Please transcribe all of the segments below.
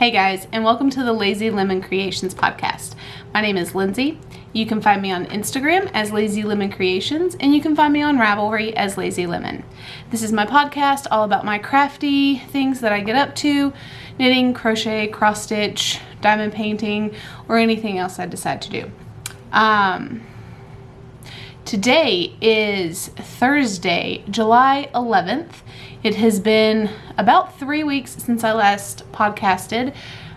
Hey guys, and welcome to the Lazy Lemon Creations podcast. My name is Lindsay. You can find me on Instagram as Lazy Lemon Creations, and you can find me on Ravelry as Lazy Lemon. This is my podcast all about my crafty things that I get up to, knitting, crochet, cross stitch, diamond painting, or anything else I decide to do. Today is Thursday, July 11th. It has been about 3 weeks since I last podcasted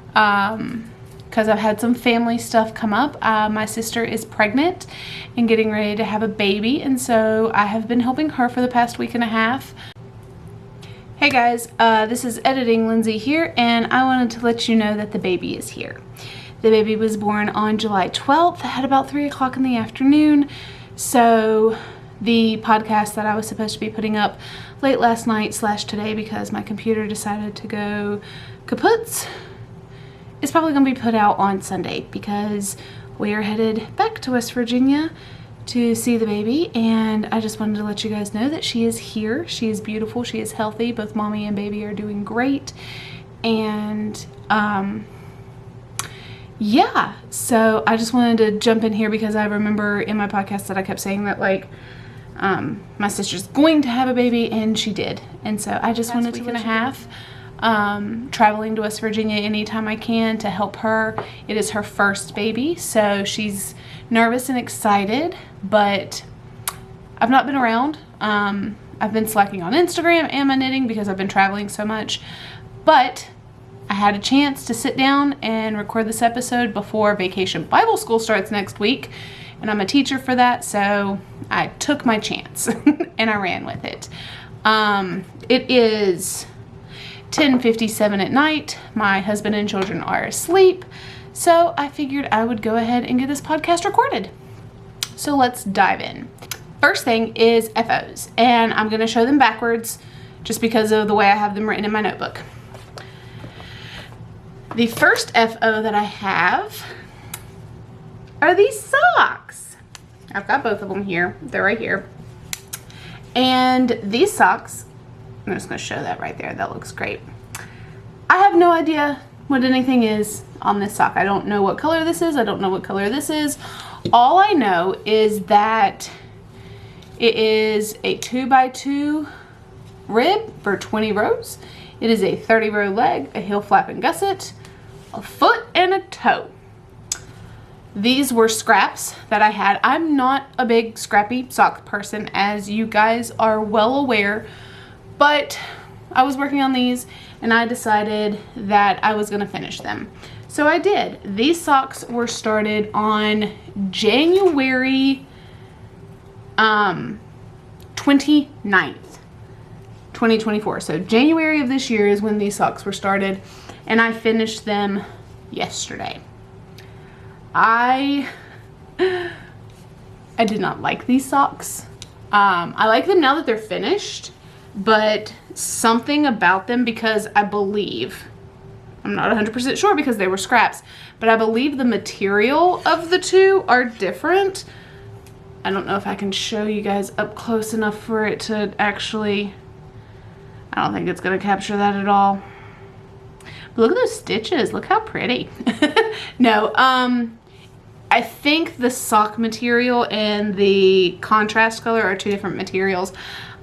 because I've had some family stuff come up. My sister is pregnant and getting ready to have a baby, and so I have been helping her for the past week and a half. Hey guys, this is Editing Lindsay here, and I wanted to let you know that the baby is here. The baby was born on July 12th at about 3 o'clock in the afternoon. So the podcast that I was supposed to be putting up late last night / today because my computer decided to go kaputs is probably going to be put out on Sunday because we are headed back to West Virginia to see the baby, and I just wanted to let you guys know that she is here. She is beautiful. She is healthy. Both mommy and baby are doing great. And yeah, so I just wanted to jump in here because I remember in my podcast that I kept saying that my sister's going to have a baby, and she did. And so I just wanted to week and a half traveling to West Virginia anytime I can to help her. It is her first baby, so she's nervous and excited, but I've not been around. I've been slacking on Instagram and my knitting because I've been traveling so much, but I had a chance to sit down and record this episode before Vacation Bible School starts next week, and I'm a teacher for that, so I took my chance and I ran with it. It is 10:57 at night. My husband and children are asleep, so I figured I would go ahead and get this podcast recorded. So let's dive in. First thing is FOs, and I'm going to show them backwards just because of the way I have them written in my notebook. The first FO that I have are these socks. I've got both of them here. They're right here. And these socks, I'm just going to show that right there. That looks great. I have no idea what anything is on this sock. I don't know what color this is. I don't know what color this is. All I know is that it is a 2x2 rib for 20 rows. It is a 30-row leg, a heel flap and gusset, a foot, and a toe. These were scraps that I had. I'm not a big scrappy sock person, as you guys are well aware, but I was working on these and I decided that I was going to finish them. So I did. These socks were started on January 29th, 2024. So January of this year is when these socks were started, and I finished them yesterday. I did not like these socks. I like them now that they're finished, but something about them, because I believe, I'm not 100% sure because they were scraps, but I believe the material of the two are different. I don't know if I can show you guys up close enough for it to actually, I don't think it's going to capture that at all. But look at those stitches. Look how pretty. No, I think the sock material and the contrast color are two different materials.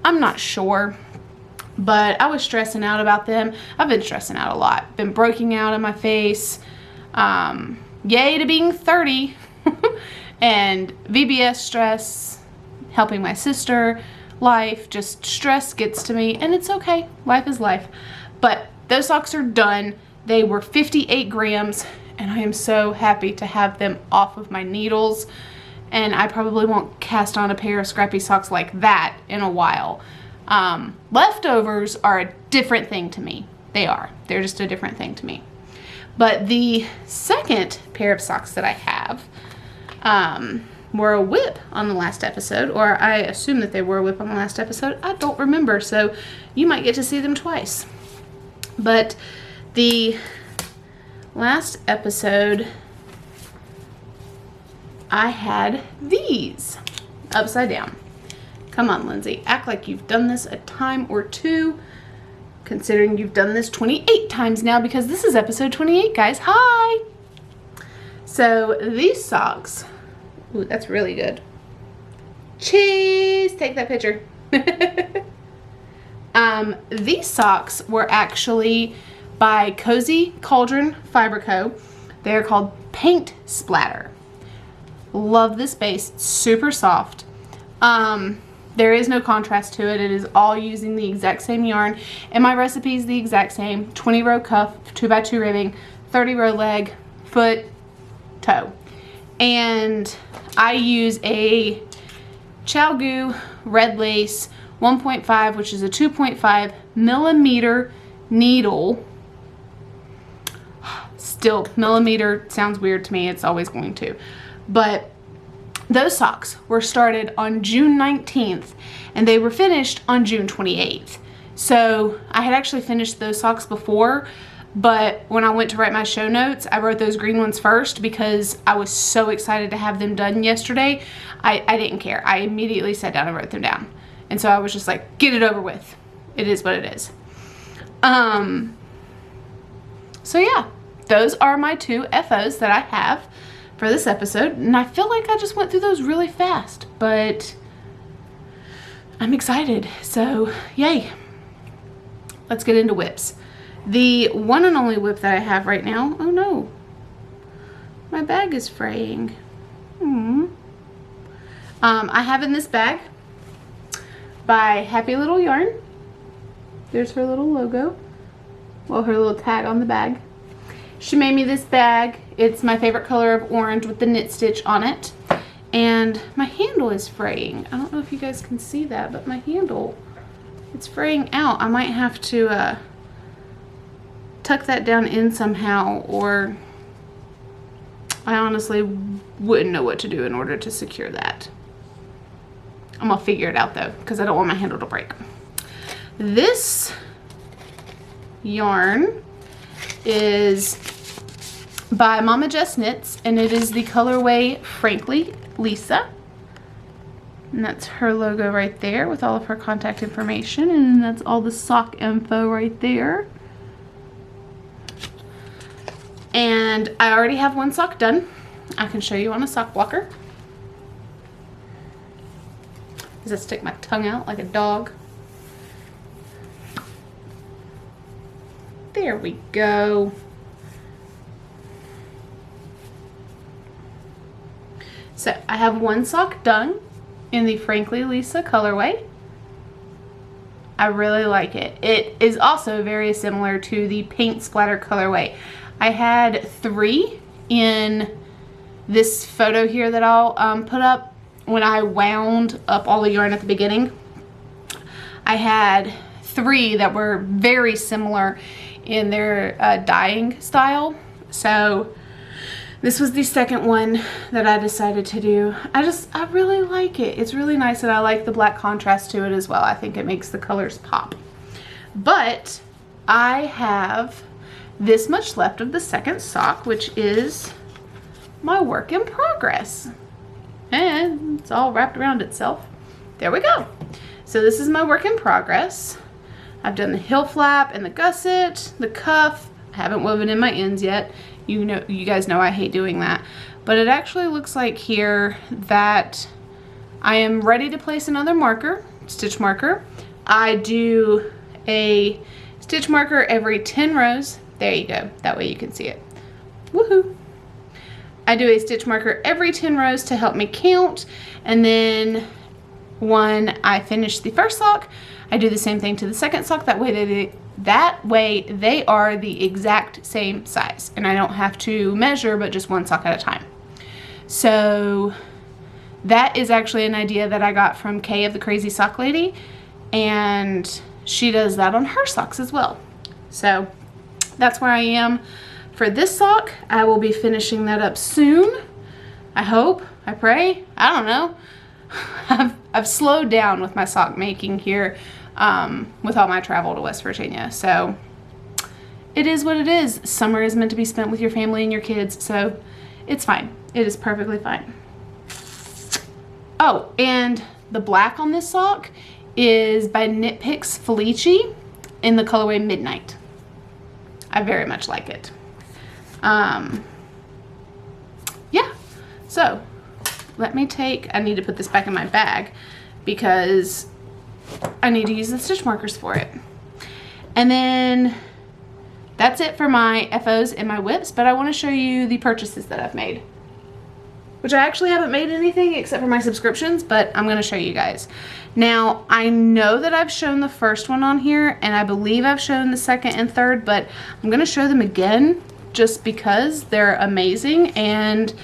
I'm not sure, but I was stressing out about them. I've been stressing out a lot. Been breaking out in my face. Yay to being 30. And VBS stress, helping my sister, life, just stress gets to me, and it's okay. Life is life. But those socks are done. They were 58 grams, and I am so happy to have them off of my needles. And I probably won't cast on a pair of scrappy socks like that in a while. Leftovers are a different thing to me. They are. They're just a different thing to me. But the second pair of socks that I have were a whip on the last episode, or I assume that they were a whip on the last episode. I don't remember, so you might get to see them twice. But the last episode, I had these upside down. Come on, Lindsay, act like you've done this a time or two, considering you've done this 28 times now, because this is episode 28, guys. Hi! So these socks, ooh, that's really good. Cheese! Take that picture. These socks were actually by Cozy Cauldron Fiber Co. They're called Paint Splatter. Love this base. It's super soft. There is no contrast to it. It is all using the exact same yarn. And my recipe is the exact same. 20 row cuff, 2x2 ribbing, 30 row leg, foot, toe. And I use a ChiaoGoo red lace 1.5, which is a 2.5 millimeter needle. Still, millimeter sounds weird to me. It's always going to. But those socks were started on June 19th and they were finished on June 28th. So I had actually finished those socks before, but when I went to write my show notes, I wrote those green ones first because I was so excited to have them done yesterday. I didn't care. I immediately sat down and wrote them down. And so I was just like, get it over with. It is what it is. So yeah, those are my two FOs that I have for this episode. And I feel like I just went through those really fast, but I'm excited. So yay. Let's get into whips. The one and only whip that I have right now, oh no, my bag is fraying. I have in this bag by Happy Little Yarn. There's her little logo. Well, her little tag on the bag. She made me this bag. It's my favorite color of orange with the knit stitch on it. And my handle is fraying. I don't know if you guys can see that, but my handle, it's fraying out. I might have to tuck that down in somehow, or I honestly wouldn't know what to do in order to secure that. I'm gonna figure it out though, because I don't want my handle to break. This yarn is by Mama Jess Knits, and it is the colorway Frankly Lisa. And that's her logo right there with all of her contact information, and that's all the sock info right there. And I already have one sock done. I can show you on a sock blocker. Does that stick my tongue out like a dog? There we go. So I have one sock done in the Frankly Lisa colorway. I really like it. It is also very similar to the Paint Splatter colorway. I had 3 in this photo here that I'll put up when I wound up all the yarn at the beginning. I had 3 that were very similar in their dyeing style. So this was the second one that I decided to do. I really like it. It's really nice, and I like the black contrast to it as well. I think it makes the colors pop. But I have this much left of the second sock, which is my work in progress. And it's all wrapped around itself. There we go. So this is my work in progress. I've done the heel flap and the gusset, the cuff. I haven't woven in my ends yet. You guys know I hate doing that. But it actually looks like here that I am ready to place another marker, stitch marker. I do a stitch marker every 10 rows. There you go. That way you can see it. Woohoo! I do a stitch marker every 10 rows to help me count, and then when I finish the first sock, I do the same thing to the second sock. That way they are the exact same size, and I don't have to measure but just one sock at a time. So that is actually an idea that I got from Kay of the Crazy Sock Lady, and she does that on her socks as well. So that's where I am for this sock. I will be finishing that up soon. I hope, I pray, I don't know. I've slowed down with my sock making here with all my travel to West Virginia. So it is what it is. Summer is meant to be spent with your family and your kids, so it's fine. It is perfectly fine. Oh, and the black on this sock is by Knit Picks Felici. in the colorway Midnight. I very much like it. Yeah, so let me I need to put this back in my bag because I need to use the stitch markers for it. And then that's it for my FOs and my whips, but I want to show you the purchases that I've made, which I actually haven't made anything except for my subscriptions, but I'm going to show you guys. Now, I know that I've shown the first one on here, and I believe I've shown the second and third, but I'm going to show them again just because they're amazing, and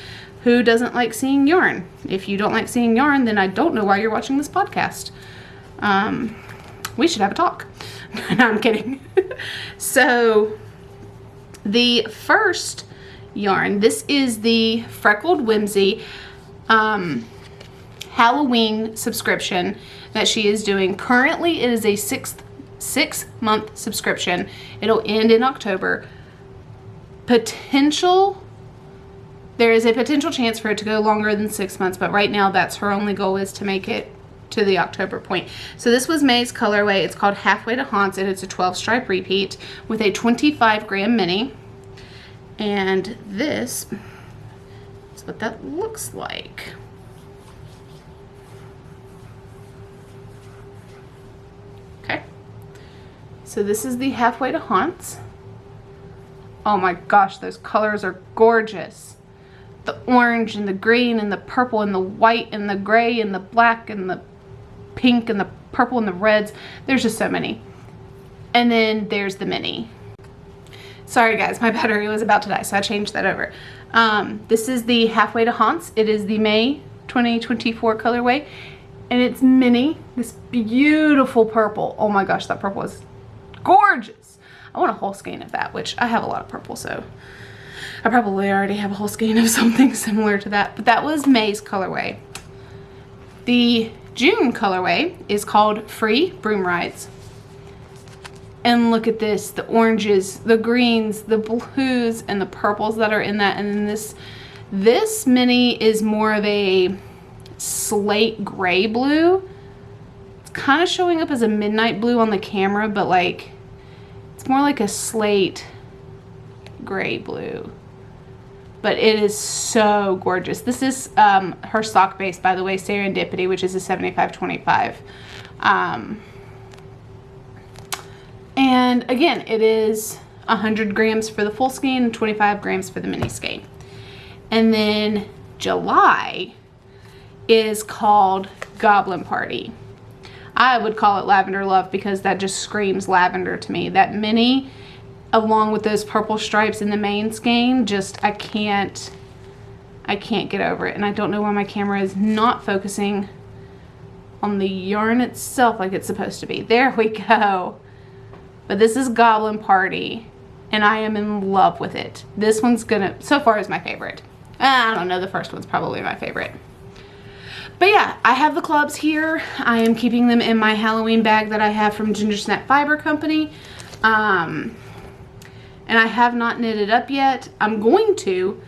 who doesn't like seeing yarn? If you don't like seeing yarn, then I don't know why you're watching this podcast. We should have a talk. No, I'm kidding. So, the first yarn, this is the Freckled Whimsy Halloween subscription that she is doing. Currently, it is a six-month subscription. It'll end in October. There is a potential chance for it to go longer than 6 months, but right now that's her only goal, is to make it to the October point. So this was May's colorway. It's called Halfway to Haunts, and it's a 12 stripe repeat with a 25 gram mini. And this is what that looks like. Okay. So this is the Halfway to Haunts. Oh my gosh, those colors are gorgeous. The orange and the green and the purple and the white and the gray and the black and the pink and the purple and the reds. There's just so many. And then there's the mini. Sorry guys, my battery was about to die, so I changed that over. This is the Halfway to Haunts. It is the May 2024 colorway, and it's mini. This beautiful purple. Oh my gosh, that purple is gorgeous. I want a whole skein of that, which I have a lot of purple, so I probably already have a whole skein of something similar to that. But that was May's colorway. The June colorway is called Free Broom Rides. And look at this, the oranges, the greens, the blues, and the purples that are in that. And then this mini is more of a slate gray blue. It's kind of showing up as a midnight blue on the camera, but like, it's more like a slate gray blue. But it is so gorgeous. This is her sock base, by the way, Serendipity, which is a 75-25. And again, it is 100 grams for the full skein and 25 grams for the mini skein. And then July is called Goblin Party. I would call it Lavender Love because that just screams lavender to me. That mini, along with those purple stripes in the main skein, just I can't get over it. And I don't know why my camera is not focusing on the yarn itself like it's supposed to be. There we go. But this is Goblin Party, and I am in love with it. This one's so far is my favorite. I don't know, the first one's probably my favorite. But yeah, I have the clubs here. I am keeping them in my Halloween bag that I have from Ginger Snap Fiber Company. And I have not knitted up yet. I'm going to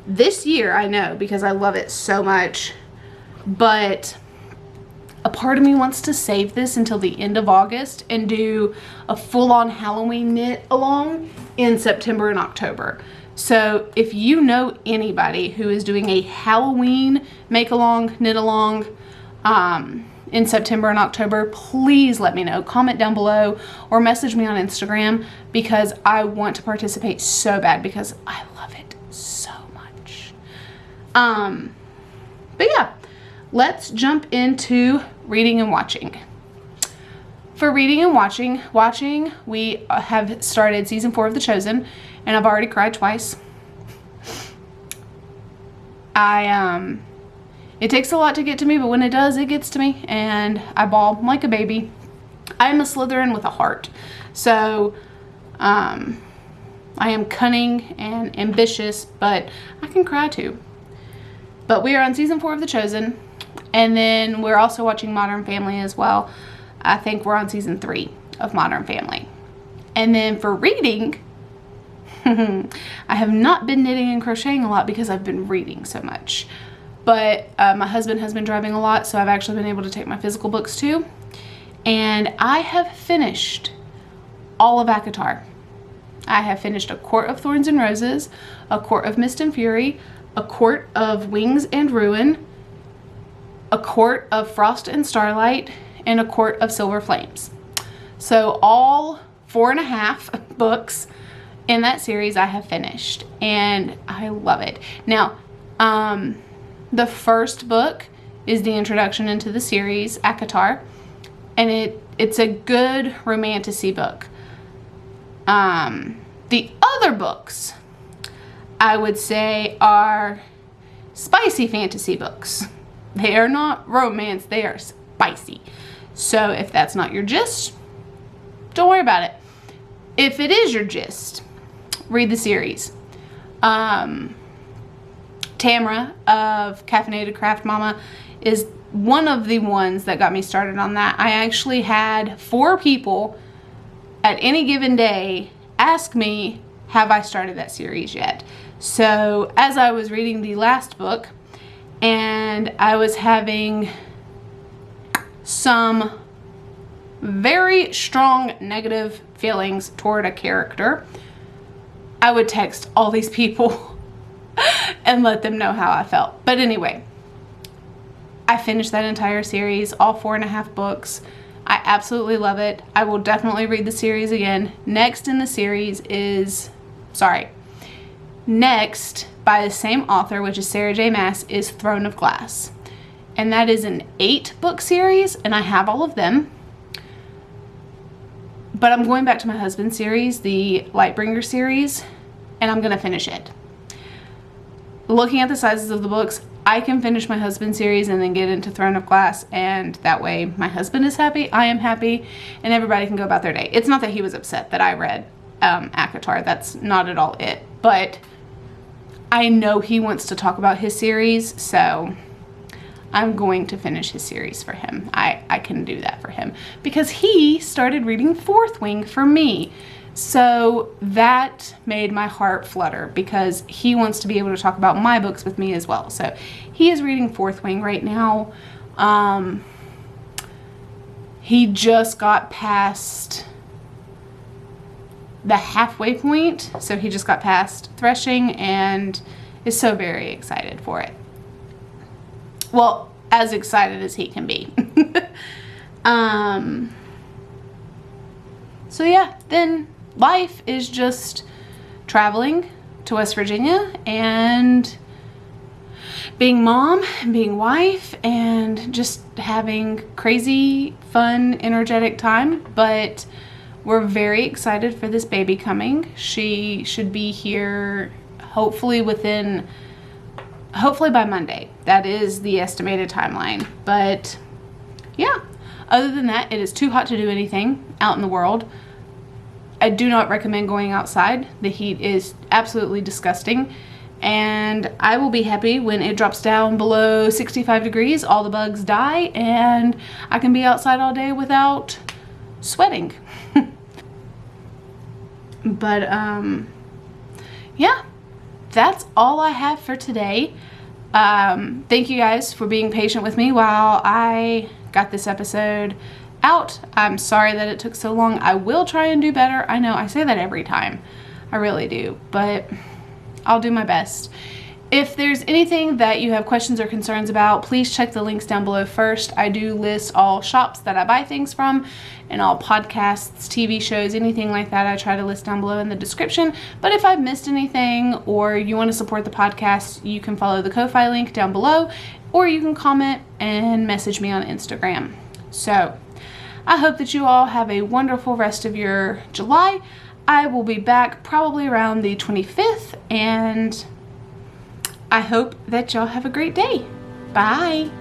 this year, I know, because I love it so much. But a part of me wants to save this until the end of August and do a full-on Halloween knit along in September and October. So if you know anybody who is doing a Halloween make-along, knit-along in September and October, please let me know. Comment down below or message me on Instagram because I want to participate so bad because I love it so much. But yeah, let's jump into reading and watching. For reading and watching, we have started season 4 of The Chosen, and I've already cried twice. It takes a lot to get to me, but when it does, it gets to me, and I bawl like a baby. I am a Slytherin with a heart, so I am cunning and ambitious, but I can cry too. But we are on season 4 of The Chosen, and then we're also watching Modern Family as well. I think we're on season 3 of Modern Family. And then for reading, I have not been knitting and crocheting a lot because I've been reading so much. But my husband has been driving a lot, so I've actually been able to take my physical books too. And I have finished all of ACOTAR. I have finished A Court of Thorns and Roses, A Court of Mist and Fury, A Court of Wings and Ruin, A Court of Frost and Starlight, and A Court of Silver Flames. So all 4.5 books in that series I have finished, and I love it. Now, the first book is the introduction into the series, ACOTAR, and it's a good romantasy book. The other books, I would say, are spicy fantasy books. They are not romance, they are spicy. So if that's not your gist, don't worry about it. If it is your gist, read the series. Tamara of Caffeinated Craft Mama is one of the ones that got me started on that. I actually had 4 people at any given day ask me, have I started that series yet? So as I was reading the last book and I was having some very strong negative feelings toward a character, I would text all these people and let them know how I felt. But anyway, I finished that entire series, all 4.5 books. I absolutely love it. I will definitely read the series again. Next in the series is, next by the same author, which is Sarah J. Maas, is Throne of Glass. And that is an 8-book series, and I have all of them. But I'm going back to my husband's series, the Lightbringer series, and I'm going to finish it. Looking at the sizes of the books, I can finish my husband's series and then get into Throne of Glass, and that way my husband is happy, I am happy, and everybody can go about their day. It's not that he was upset that I read ACOTAR. That's not at all it. But I know he wants to talk about his series, so I'm going to finish his series for him. I can do that for him because he started reading Fourth Wing for me. So that made my heart flutter because he wants to be able to talk about my books with me as well. So he is reading Fourth Wing right now. He just got past the halfway point. So he just got past threshing and is so very excited for it. Well, as excited as he can be. So yeah, then life is just traveling to West Virginia and being mom and being wife and just having crazy, fun, energetic time. But we're very excited for this baby coming. She should be here hopefully by Monday. That is the estimated timeline. But yeah, other than that, it is too hot to do anything out in the world. I do not recommend going outside. The heat is absolutely disgusting. And I will be happy when it drops down below 65 degrees, all the bugs die, and I can be outside all day without sweating. But, yeah, that's all I have for today. Thank you guys for being patient with me while I got this episode out. I'm sorry that it took so long. I will try and do better. I know I say that every time. I really do, but I'll do my best. If there's anything that you have questions or concerns about, please check the links down below first. I do list all shops that I buy things from and all podcasts, TV shows, anything like that. I try to list down below in the description. But if I've missed anything or you want to support the podcast, you can follow the Ko-Fi link down below, or you can comment and message me on Instagram. So I hope that you all have a wonderful rest of your July. I will be back probably around the 25th, and I hope that y'all have a great day. Bye.